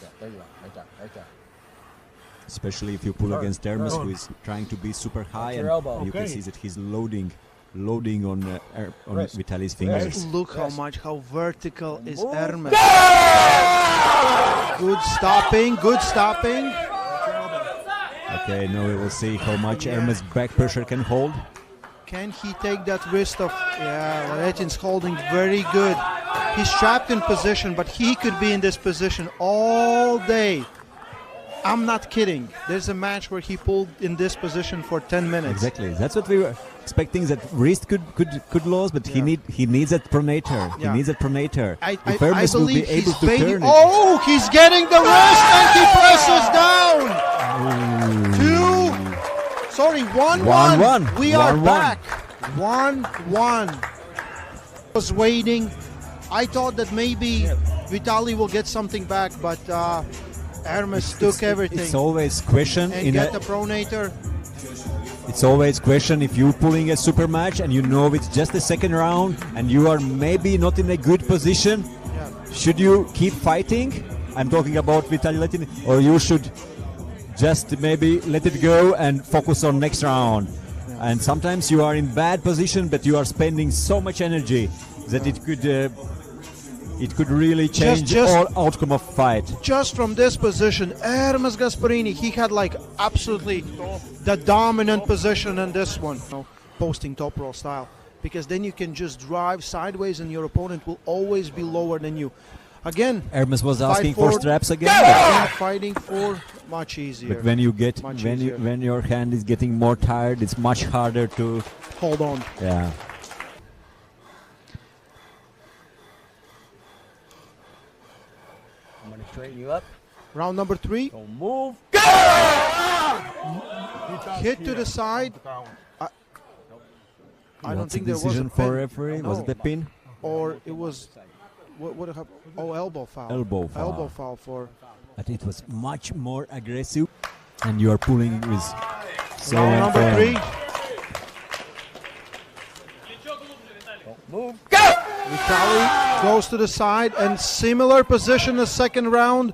Okay, there you go. Right there. Especially if you pull against Hermes, who is trying to be super high, and you can see that he's loading on Vitaly's fingers. Look how vertical is Hermes. Good stopping. Okay, now we will see how much Hermes' back pressure can hold. Can he take that wrist off? Yeah, Valetin's holding very good. He's trapped in position, but he could be in this position all day. I'm not kidding. There's a match where he pulled in this position for 10 minutes. Exactly. That's what we were expecting. That wrist could lose, but he needs that pronator. Yeah. He needs that pronator. I Hermes will be believe able he's to turn it. Oh, he's getting the wrist and he presses down. 1-1. We are back. 1-1. Was waiting. I thought that maybe Vitaly will get something back, but Hermes took everything. It's always question and get the pronator. It's always question if you're pulling a super match and you know it's just the second round and you are maybe not in a good position. Yeah. Should you keep fighting? I'm talking about Vitaly Letin, or you should just maybe let it go and focus on next round. Yeah. And sometimes you are in bad position, but you are spending so much energy that it could really change all outcome of fight. Just from this position, Hermes Gasparini, he had like absolutely the dominant position in this one. Posting top roll style, because then you can just drive sideways and your opponent will always be lower than you. Again, Hermes was asking for straps again. Fighting for much easier. But when when your hand is getting more tired, it's much harder to hold on. Yeah. I'm going to straighten you up. Round number 3. Don't move. Hit to the side. I don't think there was a decision pin. for referee. Was it a pin? Or it was what happened? Oh, elbow foul. Elbow foul. Elbow foul for. But it was much more aggressive, and you are pulling with. Round number 3. Don't move. Vitaly goes to the side and similar position as second round.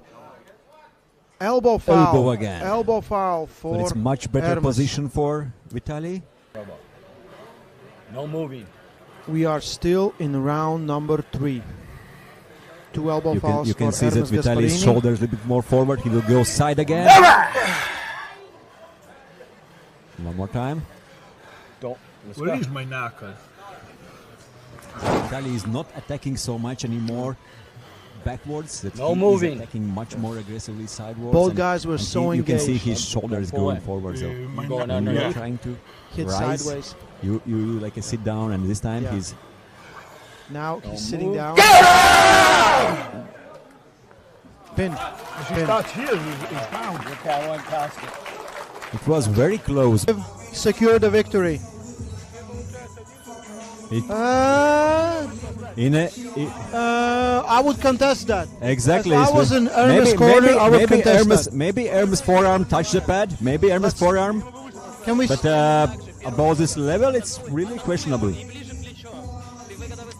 Elbow foul. Elbow again. Elbow foul for. But it's much better Hermes. position for Vitaly. No moving. We are still in round number 3. 2 elbow fouls You can for see that Hermes Vitaly's Gasparini. shoulders a little bit more forward. He will go side again. One more time. Don't. Let's Where go. is my knuckle? Vitaly is not attacking so much anymore backwards. That No he moving. is attacking much more aggressively sidewards. Both and- guys were and so you can see engaged. his shoulders going forward. So My going knuckle. under. you Yeah. are trying to Hit rise. sideways. You like a sit down, and this time Yeah. he's Now he's Don't sitting move. down. Pin. If he Pin. starts here, he's down. Look how I went past it. It was very close. Secure the victory. I would contest that. Exactly. If I was in Hermes' corner, I would contest that. Maybe Hermes' forearm touched the pad. Maybe Hermes' forearm. Can we? But about this level, it's really questionable.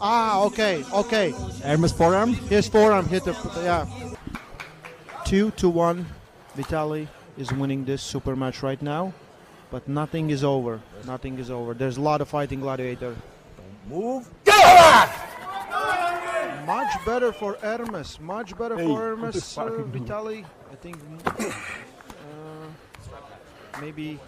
Okay. Hermes' forearm. His forearm hit the. Yeah. 2-1. Vitaly is winning this super match right now, but nothing is over. Nothing is over. There's a lot of fighting, Gladiator. Move. Much better for Hermes. Much better for Hermes. Vitaly. I think maybe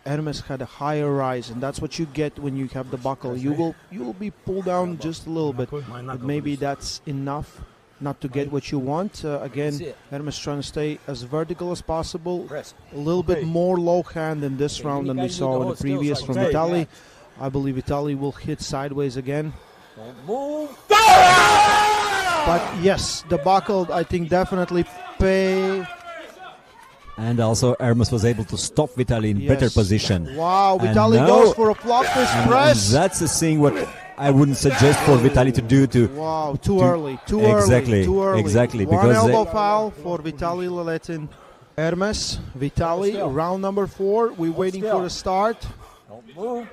Hermes had a higher rise, and that's what you get when you have the buckle. You will be pulled down just a little bit, but maybe that's enough not to get what you want. Again, Hermes trying to stay as vertical as possible. A little bit more low hand in this round than we saw in the previous from Vitaly. I believe Vitaly will hit sideways again. Don't move. But yes, the buckle, I think, definitely pay. And also Hermes was able to stop Vitaly in better position. Wow, And Vitaly now- goes for a flop fist And press. that's the thing what I wouldn't suggest for Vitaly to do. Wow, too early. Exactly. Too early. Exactly. One Because elbow foul for Vitaly Leletin. Hermes, Vitaly, round number 4. We're waiting for the start. Don't move.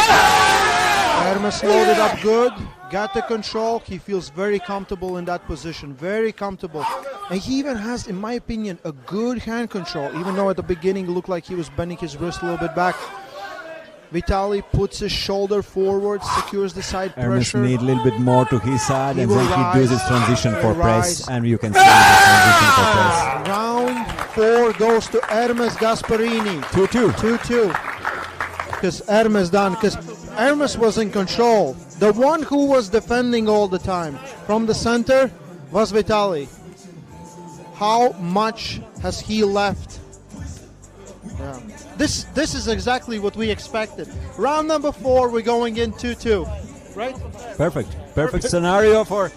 Hermes loaded up good, got the control. He feels very comfortable in that position, very comfortable. And he even has, in my opinion, a good hand control, even though at the beginning it looked like he was bending his wrist a little bit back. Vitaly puts his shoulder forward, secures the side Hermes pressure. need a little bit more to his side, He and will then rise. he does his transition for He'll press, rise. and you can see the transition for press. Round 4 goes to Hermes Gasparini. 2-2. 2-2. Because Hermes done, because Hermes was in control. The one who was defending all the time from the center was Vitaly. How much has he left? Yeah. This is exactly what we expected. Round number 4, we're going in 2-2. Right? Perfect scenario for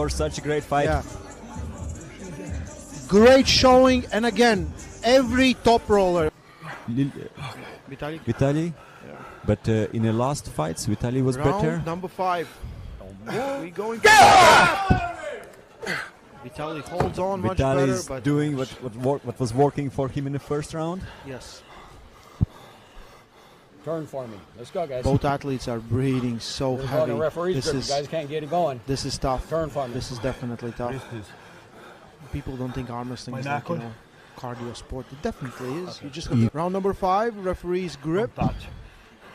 such a great fight. Yeah. Great showing, and again, every top roller. Vitaly, but in the last fights, Vitaly was better. Round number 5. We going. Vitaly holds on much Vitaly better, is but doing what was working for him in the first round. yes, Turn for me. Let's go, guys. both athletes are breathing so We're heavy. going to referee's This grip. is You guys can't get it going. this is tough. Turn for me. This is definitely tough. People don't think arm wrestling is like, cardio sport. It definitely is. You just round number 5. Referee's grip.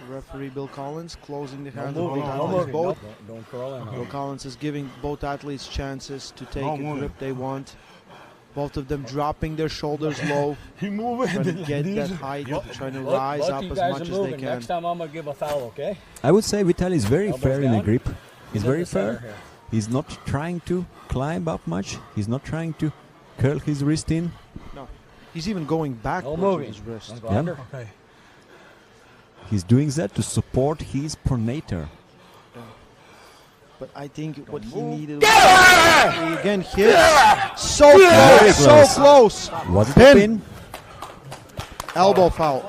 Referee Bill Collins closing the hands of both athletes. Both. Don't curl in. Bill Collins is giving both athletes chances to take a grip they want. Both of them dropping their shoulders low, trying to get that height, trying to rise up as much as they can. Next time I'm going to give a foul, okay? I would say Vitaly is very Elbows fair in the down. grip. He's very in the center fair. here. He's not trying to climb up much. He's not trying to curl his wrist in. No, he's even going backwards with moving. his wrist. Let's go Yeah. under. He's doing that to support his pronator. But I think what he needed was he again hit. So close, so close. Was it Pin. a pin? Elbow foul,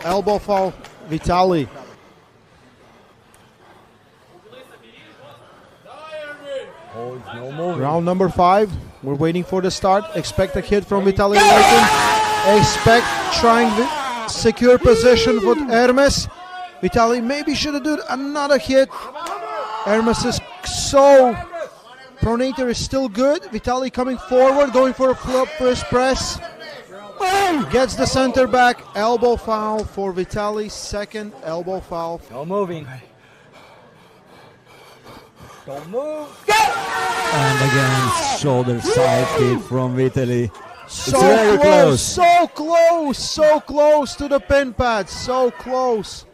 Vitaly. Hold, no moving. Round number 5. We're waiting for the start. Expect a hit from Vitaly Leighton. Expect trying secure position for Hermes. Vitaly maybe should have done another hit. Hermes is so. Pronator is still good. Vitaly coming forward, going for a flip wrist press. Gets the center back. Elbow foul for Vitaly. Second elbow foul. No moving. Don't move. And again, shoulder side kick from Vitaly. So very close. So close to the pin pad. So close.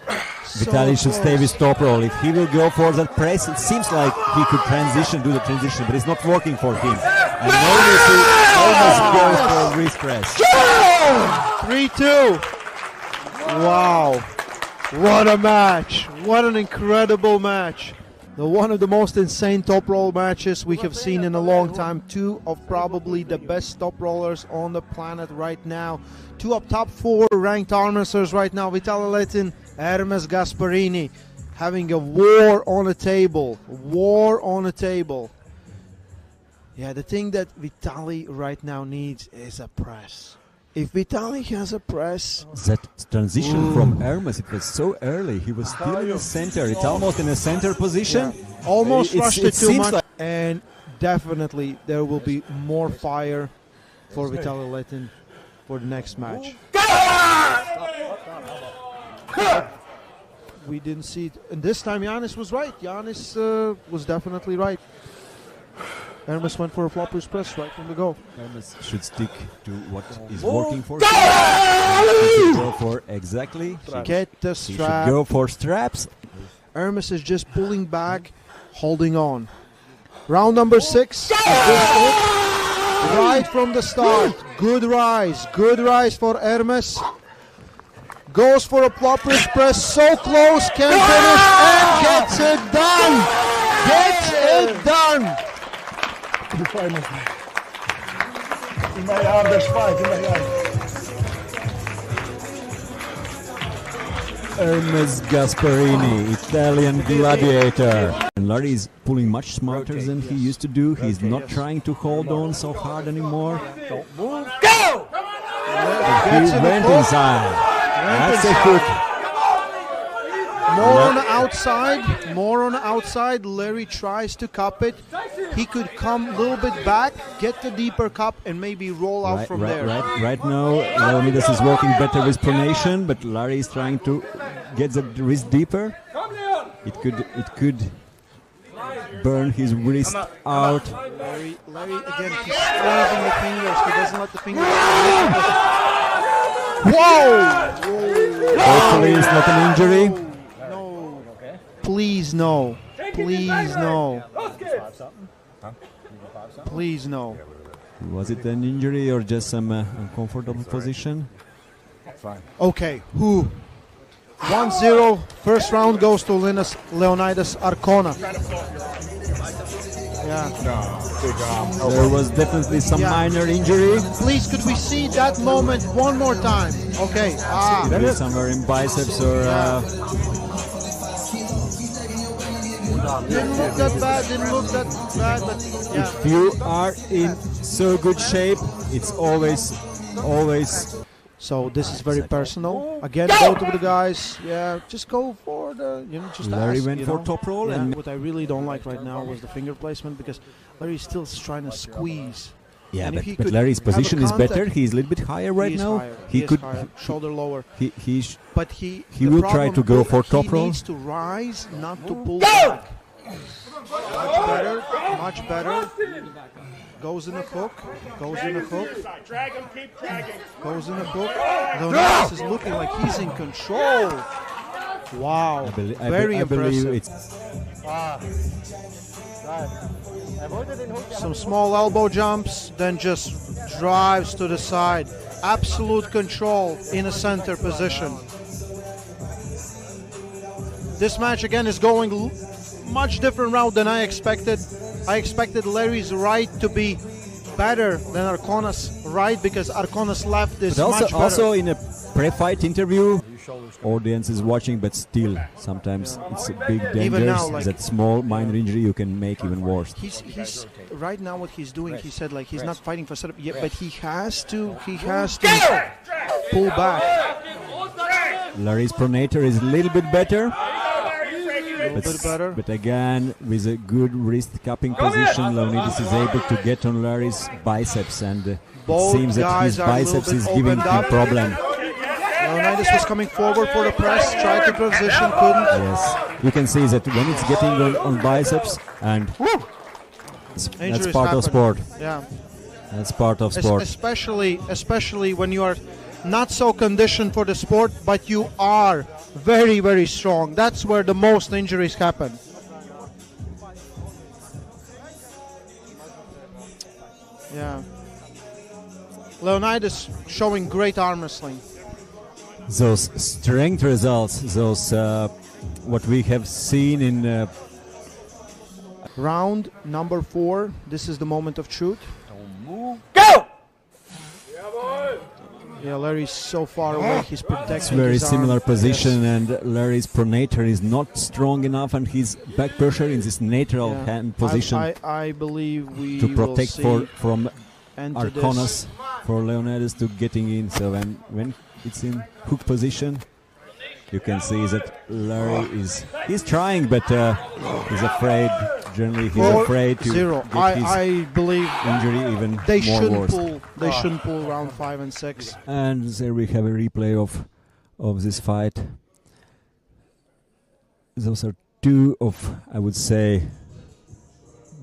Vitaly should stay with top roll. If he will go for that press, it seems like he could do the transition, but it's not working for him. And almost goes for wrist press. 3-2. Wow. What a match. What an incredible match. One of the most insane top roll matches we have seen in a long time. 2 of probably the best top rollers on the planet right now. 2 of top 4 ranked arm wrestlers right now. Vitaly Leighton, Hermes Gasparini, having a war on the table. War on the table. Yeah, the thing that Vitaly right now needs is a press. If Vitaly has a press... That transition from Hermes, it was so early. He was still in the center. It's almost in a center position. Yeah. Almost rushed it too seems much. like And definitely there will be more fire for Vitaly Leighton for the next match. We didn't see it. And this time Giannis was right. Giannis was definitely right. Hermes went for a flop wrist press right from the go. Hermes should stick to what is working for him. He should go for exactly. Get the He should strap. go for straps. Hermes is just pulling back, holding on. Round number 6. Is this it? Right from the start. Good rise for Hermes. Goes for a flop wrist press. So close, can finish and gets it done. Gets it done. Hermes Gasparini, Italian gladiator. And Larry is pulling much smarter than he used to do. He's not trying to hold on so hard anymore. Don't move. Go! He went inside. That's a hook. More on the outside. More on the outside. Larry tries to cup it. He could come a little bit back, get the deeper cup, and maybe roll out from there. Right now, Leonidas is working better with pronation, but Larry is trying to get the wrist deeper. It could burn his wrist out. Larry again, he's squeezing the fingers. He doesn't let the fingers. Whoa! Hopefully it's not an injury. No. Please no. Please no. Please no. Was it an injury or just some uncomfortable position? Okay. 1-0. First round goes to Leonidas Arcona. Yeah. There was definitely some minor injury. Please, could we see that moment one more time? Okay. Maybe somewhere in biceps or. Didn't look that bad, but yeah. If you are in so good shape, it's always. So this is very personal. Again, both of the guys, just go for the, just Larry ask, went for top roll. Yeah. And what I really don't like right now was the finger placement, because Larry's still trying to squeeze. Yeah, but Larry's position is better. He's a little bit higher right now. He could higher, shoulder lower. But he will try to go for top roll. He needs to rise, not to pull back. Much better. Goes in the hook. Goes in the hook. Leonidas is looking like he's in control. Wow. Very impressive. Some small elbow jumps, then just drives to the side. Absolute control in a center position. This match again is going much different route than I expected. I expected Larry's right to be better than Arcona's right, because Arcona's left is much better. Also in a pre-fight interview, audience is watching, but still sometimes it's a big danger. Even now, that small minor injury you can make even worse. He's right now what he's doing. He said like he's not fighting for setup yet, but he has to pull back. Larry's pronator is a little bit better. But again, with a good wrist cupping position, Leonidas is able to get on Larry's biceps, and it seems that his biceps is giving him a problem. Leonidas was coming forward for the press, tried to transition, couldn't. Yes, you can see that when it's getting on biceps, and that's part of sport. Yeah, that's part of sport. Especially when you are not so conditioned for the sport, but you are very, very strong. That's where the most injuries happen. Yeah. Leonidas showing great arm wrestling. Those strength results, those what we have seen in round number 4. This is the moment of truth. Go! Yeah, Larry's so far away, he's protecting it's very his similar arm. position, Yes. and Larry's pronator is not strong enough, and his back pressure in this lateral hand position I believe we to protect will see from Arconas for Leonidas to getting in. So when it's in hook position, you can see that Larry he's trying, but he's afraid. Generally, he's afraid to get his I believe injury even they more shouldn't worse. pull. They shouldn't pull round 5 and 6. And there we have a replay of this fight. Those are two of, I would say,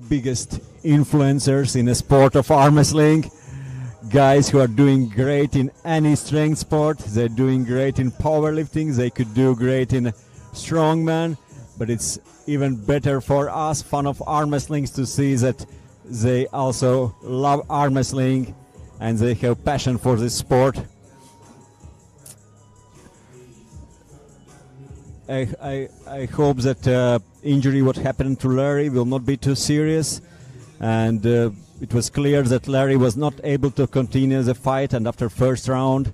biggest influencers in the sport of arm wrestling. Guys who are doing great in any strength sport. They're doing great in powerlifting. They could do great in strongman. But it's even better for us, fan of arm wrestling, to see that they also love arm wrestling and they have passion for this sport. I hope that injury what happened to Larry will not be too serious, and it was clear that Larry was not able to continue the fight, and after first round,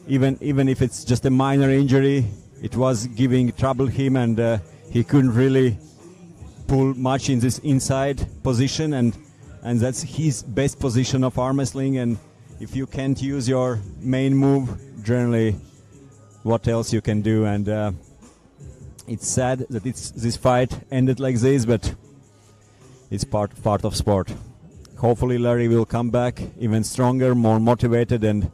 even if it's just a minor injury, it was giving trouble him, and he couldn't really pull much in this inside position, and that's his best position of arm wrestling. And if you can't use your main move, generally what else you can do? And It's sad that this fight ended like this, but it's part of sport. Hopefully Larry will come back even stronger, more motivated and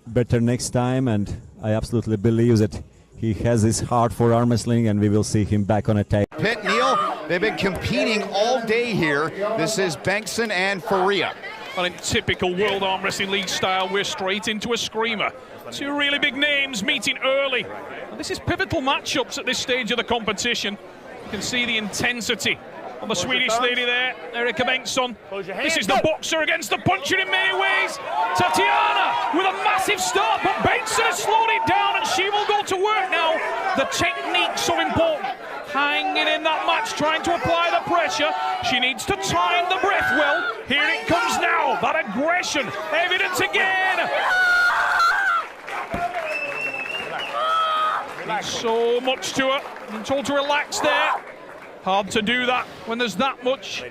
better next time, and I absolutely believe that he has his heart for arm wrestling, and we will see him back on a tape. Pitt, Neil, they've been competing all day here. This is Bengtson and Faria. Well, in typical World Arm Wrestling League style, we're straight into a screamer. Two really big names meeting early. And this is pivotal matchups at this stage of the competition. You can see the intensity on the Swedish lady there, Erika Bengtsson. This is the boxer against the puncher in many ways. Tatiana with a massive start, but Bengtsson has slowed it down and she will go to work now. The technique so important. Hanging in that match, trying to apply the pressure. She needs to time the breath well. Here it comes now, that aggression, evident again. So much to her. I'm told to relax there. Hard to do that when there's that much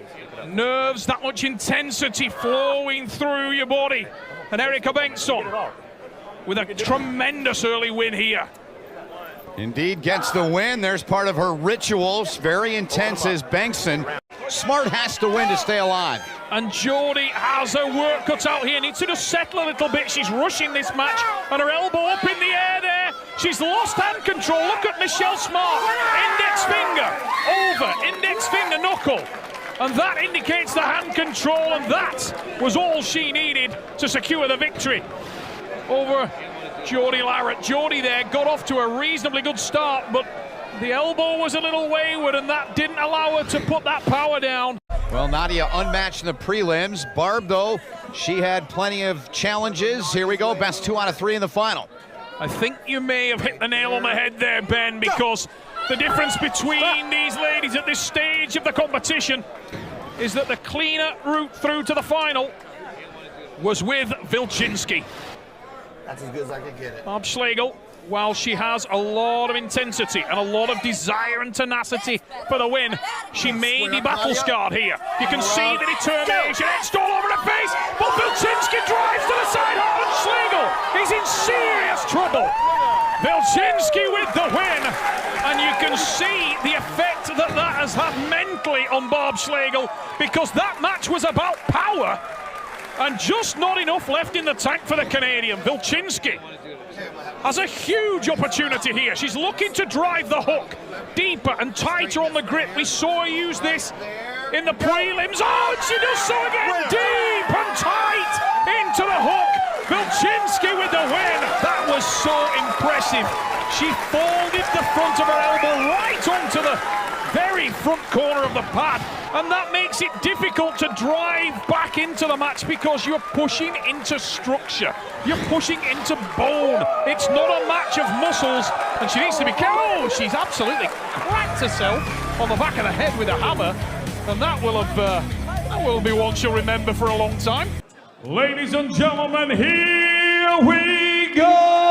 nerves, that much intensity flowing through your body. And Erika Bengtsson with a tremendous early win here. Indeed, gets the win. There's part of her rituals. Very intense as Bengtson. Smart has to win to stay alive. And Jodie has her work cut out here. Needs to just settle a little bit. She's rushing this match. And her elbow up in the air there. She's lost hand control. Look at Michelle Smart. Index finger over, index finger knuckle. And that indicates the hand control. And that was all she needed to secure the victory over Jodie Larratt. Jodie there got off to a reasonably good start, but the elbow was a little wayward and that didn't allow her to put that power down. Well, Nadia unmatched in the prelims. Barb, though, she had plenty of challenges. Here we go, best 2 out of 3 in the final. I think you may have hit the nail on the head there, Ben, because the difference between these ladies at this stage of the competition is that the cleaner route through to the final was with Wilczynski. That's as good as I could get it. Barb Schlegel, while she has a lot of intensity and a lot of desire and tenacity for the win, she may be battle-scarred here. You can see the determination etched all over her face, but Wilczynski drives to the side. And Schlegel is in serious trouble. Wilczynski with the win, and you can see the effect that has had mentally on Barb Schlegel, because that match was about power and just not enough left in the tank for the Canadian. Wilczynski has a huge opportunity here. She's looking to drive the hook deeper and tighter on the grip. We saw her use this in the prelims. Oh, and she does so again, deep and tight into the hook. Wilczynski with the win. That was so impressive. She folded the front of her elbow right onto the very front corner of the pad, and that makes it difficult to drive back into the match because you're pushing into structure, you're pushing into bone. It's not a match of muscles, and she needs to be careful. Oh, she's absolutely cracked herself on the back of the head with a hammer, and that will be one she'll remember for a long time. Ladies and gentlemen, here we go.